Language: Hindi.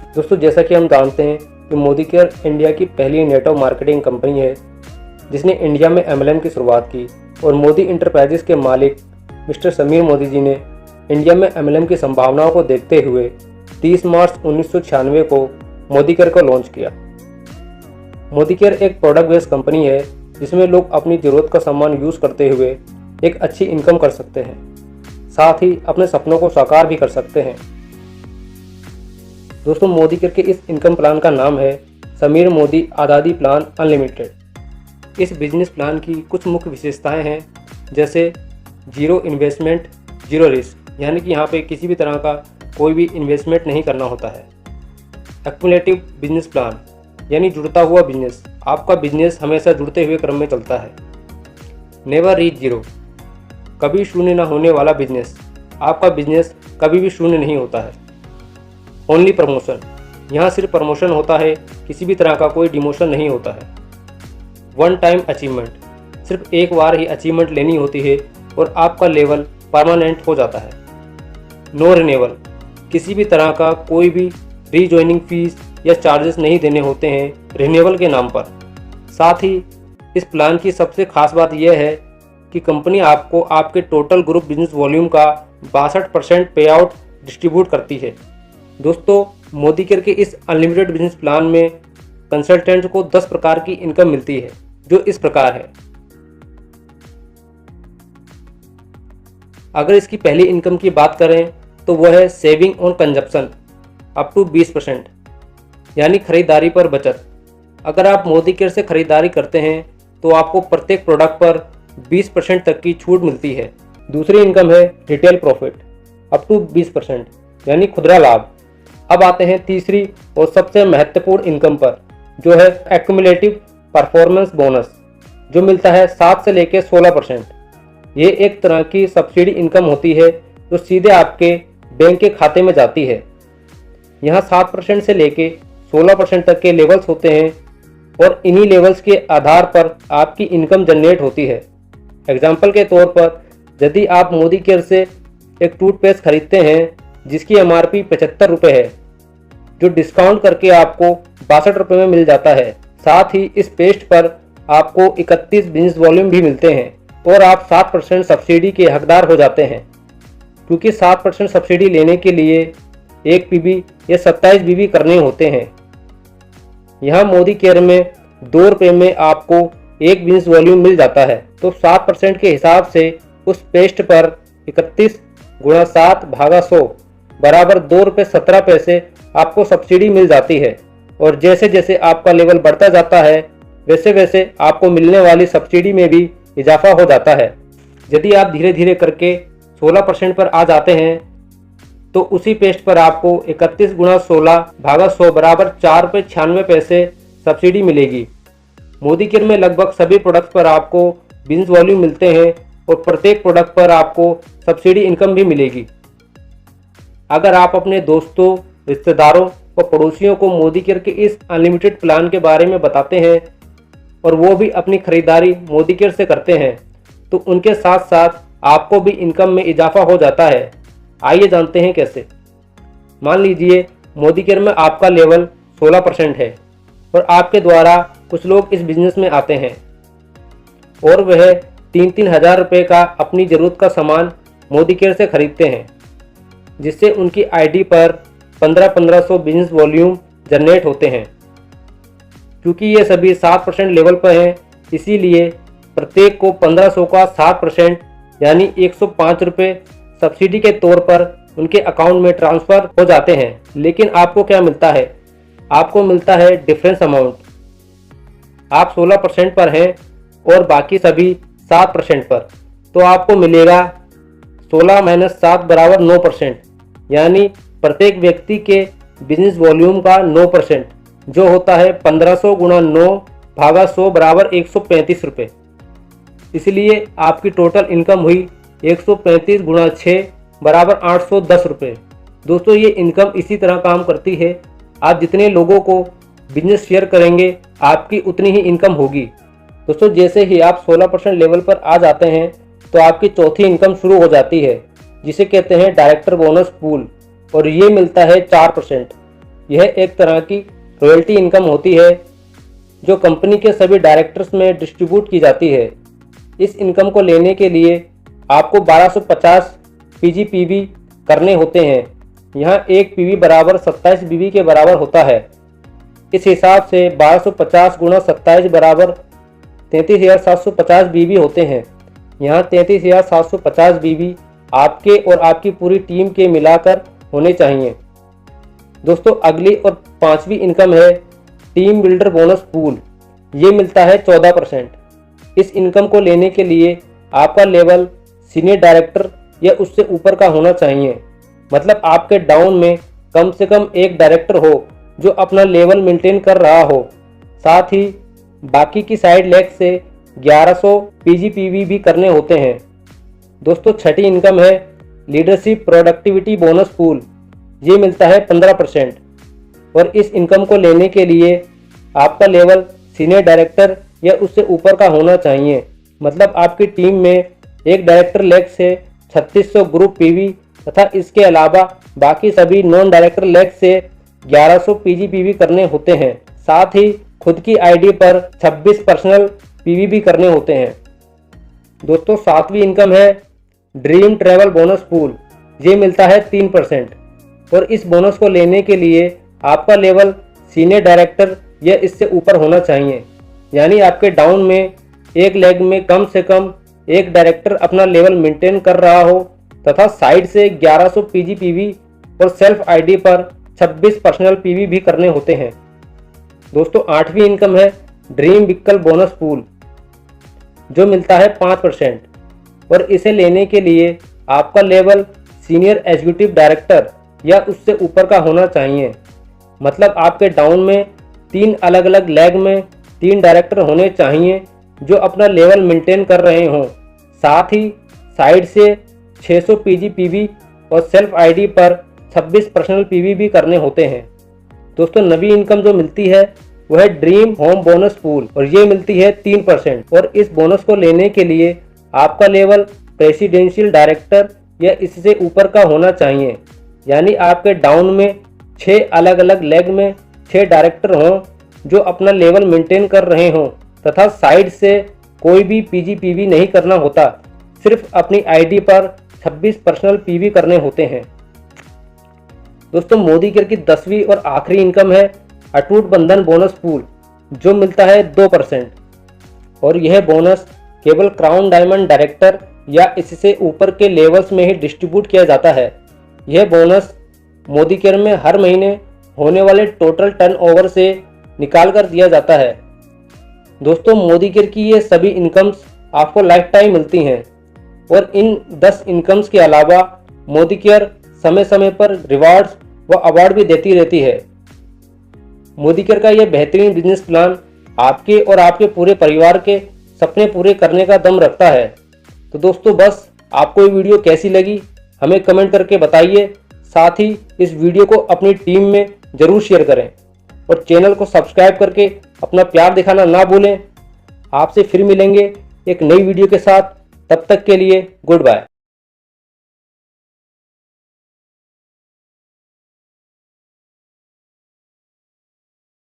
दोस्तों, जैसा कि हम जानते हैं कि मोदी केयर इंडिया की पहली नेटवर्क मार्केटिंग कंपनी है जिसने इंडिया में एमएलएम की शुरुआत की और मोदी इंटरप्राइजेस के मालिक मिस्टर समीर मोदी जी ने इंडिया में एमएलएम की संभावनाओं को देखते हुए 30 मार्च 1996 को मोदी केयर को लॉन्च किया। मोदी केयर एक प्रोडक्ट बेस्ड कंपनी है जिसमें लोग अपनी ज़रूरत का सामान यूज़ करते हुए एक अच्छी इनकम कर सकते हैं, साथ ही अपने सपनों को साकार भी कर सकते हैं। दोस्तों, मोदी केयर के इस इनकम प्लान का नाम है समीर मोदी आज़ादी प्लान अनलिमिटेड। इस बिजनेस प्लान की कुछ मुख्य विशेषताएं हैं, जैसे जीरो इन्वेस्टमेंट जीरो रिस्क, यानी कि यहाँ पे किसी भी तरह का कोई भी इन्वेस्टमेंट नहीं करना होता है। एक्युमुलेटिव बिजनेस प्लान, यानी जुड़ता हुआ बिजनेस, आपका बिजनेस हमेशा जुड़ते हुए क्रम में चलता है। नेवर रीच जीरो, कभी शून्य न होने वाला बिजनेस, आपका बिजनेस कभी भी शून्य नहीं होता है। ओनली प्रमोशन, यहाँ सिर्फ प्रमोशन होता है, किसी भी तरह का कोई डिमोशन नहीं होता है। वन टाइम अचीवमेंट, सिर्फ एक बार ही अचीवमेंट लेनी होती है और आपका लेवल परमानेंट हो जाता है। नो रिन्यूअल, किसी भी तरह का कोई भी रीजॉइनिंग फीस या चार्जेस नहीं देने होते हैं रिन्यूअल के नाम पर। साथ ही इस प्लान की सबसे खास बात यह है कि कंपनी आपको आपके टोटल ग्रुप बिजनेस वॉल्यूम का 62% पे आउट डिस्ट्रीब्यूट करती है। दोस्तों, मोदी केयर के इस अनलिमिटेड बिजनेस प्लान में कंसल्टेंट को 10 प्रकार की इनकम मिलती है, जो इस प्रकार है। अगर इसकी पहली इनकम की बात करें तो वह है saving on consumption up to 20%, यानी खरीदारी पर बचत। अगर आप मोदी केयर से खरीदारी करते हैं तो आपको प्रत्येक प्रोडक्ट पर 20% तक की छूट मिलती है। दूसरी इनकम है रिटेल प्रॉफिट अप टू 20%, यानी खुदरा लाभ। अब आते हैं तीसरी और सबसे महत्वपूर्ण इनकम पर, जो है एक्युमुलेटिव परफॉर्मेंस बोनस, जो मिलता है 7 से लेकर 16%। ये एक तरह की सब्सिडी इनकम होती है जो सीधे आपके बैंक के खाते में जाती है। यहाँ 7% से लेकर 16% तक के लेवल्स होते हैं और इन्हीं लेवल्स के आधार पर आपकी इनकम जनरेट होती है। एग्जाम्पल के तौर पर, यदि आप मोदी केयर से एक टूथपेस्ट खरीदते हैं जिसकी एमआरपी 75 रुपये है, जो डिस्काउंट करके आपको 62 रुपये में मिल जाता है। साथ ही इस पेस्ट पर आपको 31 बिजनेस वॉल्यूम भी मिलते हैं और आप 7% सब्सिडी के हकदार हो जाते हैं, क्योंकि 7% सब्सिडी लेने के लिए 1 पीबी या 27 बीबी करने होते हैं। यहाँ मोदी केयर में 2 रुपये में आपको 1 बिजनेस वॉल्यूम मिल जाता है, तो 7% के हिसाब से उस पेस्ट पर 31 गुणा 7 भागा 100 बराबर 2 रुपये 17 पैसे आपको सब्सिडी मिल जाती है। और जैसे जैसे आपका लेवल बढ़ता जाता है वैसे वैसे आपको मिलने वाली सब्सिडी में भी इजाफा हो जाता है। यदि आप धीरे धीरे करके 16% पर आ जाते हैं तो उसी पेस्ट पर आपको 31 गुणा 16 भागा 100 बराबर 4 रुपये 96 पैसे सब्सिडी मिलेगी। मोदी केयर में लगभग सभी प्रोडक्ट्स पर आपको बिजनेस वॉल्यूम मिलते हैं और प्रत्येक प्रोडक्ट पर आपको सब्सिडी इनकम भी मिलेगी। अगर आप अपने दोस्तों, रिश्तेदारों और पड़ोसियों को मोदी केयर के इस अनलिमिटेड प्लान के बारे में बताते हैं और वो भी अपनी खरीदारी मोदी केयर से करते हैं, तो उनके साथ साथ आपको भी इनकम में इजाफा हो जाता है। आइए जानते हैं कैसे। मान लीजिए मोदी केयर में आपका लेवल 16% है और आपके द्वारा कुछ लोग इस बिजनेस में आते हैं और वह 3-3 हज़ार रुपये का अपनी ज़रूरत का सामान मोदी केयर से खरीदते हैं, जिससे उनकी आईडी पर 1500 बिजनेस वॉल्यूम जनरेट होते हैं। क्योंकि ये सभी 7% लेवल पर हैं, इसीलिए प्रत्येक को 1500 का 7% यानी 105 रुपये सब्सिडी के तौर पर उनके अकाउंट में ट्रांसफ़र हो जाते हैं। लेकिन आपको क्या मिलता है? आपको मिलता है डिफरेंस अमाउंट। आप 16% पर हैं और बाकी सभी 7% पर, तो आपको मिलेगा 16 - 7 बराबर 9%, यानी प्रत्येक व्यक्ति के बिजनेस वॉल्यूम का 9%, जो होता है 1500 गुणा 9 भागा 100 बराबर 135 रुपये। इसलिए आपकी टोटल इनकम हुई 135 गुणा 6 बराबर 810 रुपये। दोस्तों, ये इनकम इसी तरह काम करती है। आप जितने लोगों को बिजनेस शेयर करेंगे आपकी उतनी ही इनकम होगी। दोस्तों, जैसे ही आप 16% लेवल पर आ जाते हैं तो आपकी चौथी इनकम शुरू हो जाती है, जिसे कहते हैं डायरेक्टर बोनस पूल, और ये मिलता है 4%। यह एक तरह की रॉयल्टी इनकम होती है जो कंपनी के सभी डायरेक्टर्स में डिस्ट्रीब्यूट की जाती है। इस इनकम को लेने के लिए आपको 1250 PGPB करने होते हैं। यहाँ एक PV बराबर 27 BB के बराबर होता है। इस हिसाब से 1250 गुणा 27 बराबर 33,750 BB होते हैं। यहाँ 33,750 BB आपके और आपकी पूरी टीम के मिलाकर होने चाहिए। दोस्तों अगली और पांचवी इनकम है टीम बिल्डर बोनस पूल। ये मिलता है 14%। इस इनकम को लेने के लिए आपका लेवल सीनियर डायरेक्टर या उससे ऊपर का होना चाहिए। मतलब आपके डाउन में कम से कम एक डायरेक्टर हो जो अपना लेवल मेंटेन कर रहा हो। साथ ही बाकी की साइड लेग से 1100 PGPB भी करने होते हैं। दोस्तों छठी इनकम है लीडरशिप प्रोडक्टिविटी बोनस पूल। ये मिलता है 15% और इस इनकम को लेने के लिए आपका लेवल सीनियर डायरेक्टर या उससे ऊपर का होना चाहिए। मतलब आपकी टीम में एक डायरेक्टर लेग से 3600 ग्रुप PV तथा इसके अलावा बाकी सभी नॉन डायरेक्टर लेग से 1100 PGPB करने होते हैं। साथ ही खुद की ID पर 26 पर्सनल PV भी करने होते हैं। दोस्तों सातवीं इनकम है ड्रीम ट्रैवल बोनस पूल। ये मिलता है 3% और इस बोनस को लेने के लिए आपका लेवल सीनियर डायरेक्टर या इससे ऊपर होना चाहिए। यानी आपके डाउन में एक लेग में कम से कम एक डायरेक्टर अपना लेवल मेंटेन कर रहा हो तथा साइड से 1100 PGPB और सेल्फ ID पर 26 पर्सनल PV भी करने होते हैं। दोस्तों आठवीं इनकम है ड्रीम व्हीकल बोनस पूल जो मिलता है 5% और इसे लेने के लिए आपका लेवल सीनियर एग्जीक्यूटिव डायरेक्टर या उससे ऊपर का होना चाहिए। मतलब आपके डाउन में 3 अलग अलग लेग में 3 डायरेक्टर होने चाहिए जो अपना लेवल मेंटेन कर रहे हों। साथ ही साइड से 600 PGPB और सेल्फ ID पर 26 पर्सनल PV भी करने होते हैं। दोस्तों नवी इनकम जो मिलती है वह है ड्रीम होम बोनस पूल और ये मिलती है 3% और इस बोनस को लेने के लिए आपका लेवल प्रेसिडेंशियल डायरेक्टर या इससे ऊपर का होना चाहिए। यानी आपके डाउन में 6 अलग अलग लेग में 6 डायरेक्टर हों जो अपना लेवल मेंटेन कर रहे हों तथा साइड से कोई भी PGPB नहीं करना होता, सिर्फ अपनी ID पर 26 पर्सनल PV करने होते हैं। दोस्तों मोदी केयर की 10वीं और आखिरी इनकम है अटूट बंधन बोनस पूल जो मिलता है 2% और यह बोनस केवल क्राउन डायमंड डायरेक्टर या इससे ऊपर के लेवल्स में ही डिस्ट्रीब्यूट किया जाता है। यह बोनस मोदी केयर में हर महीने होने वाले टोटल टर्नओवर से निकाल कर दिया जाता है। दोस्तों मोदी केयर की ये सभी इनकम्स आपको लाइफ टाइम मिलती हैं और इन 10 इनकम्स के अलावा मोदी केयर समय समय पर रिवार्ड्स व अवार्ड भी देती रहती है। मोदी केयर का यह बेहतरीन बिजनेस प्लान आपके और आपके पूरे परिवार के सपने पूरे करने का दम रखता है। तो दोस्तों बस आपको ये वीडियो कैसी लगी हमें कमेंट करके बताइए। साथ ही इस वीडियो को अपनी टीम में ज़रूर शेयर करें और चैनल को सब्सक्राइब करके अपना प्यार दिखाना ना भूलें। आपसे फिर मिलेंगे एक नई वीडियो के साथ, तब तक के लिए गुड बाय।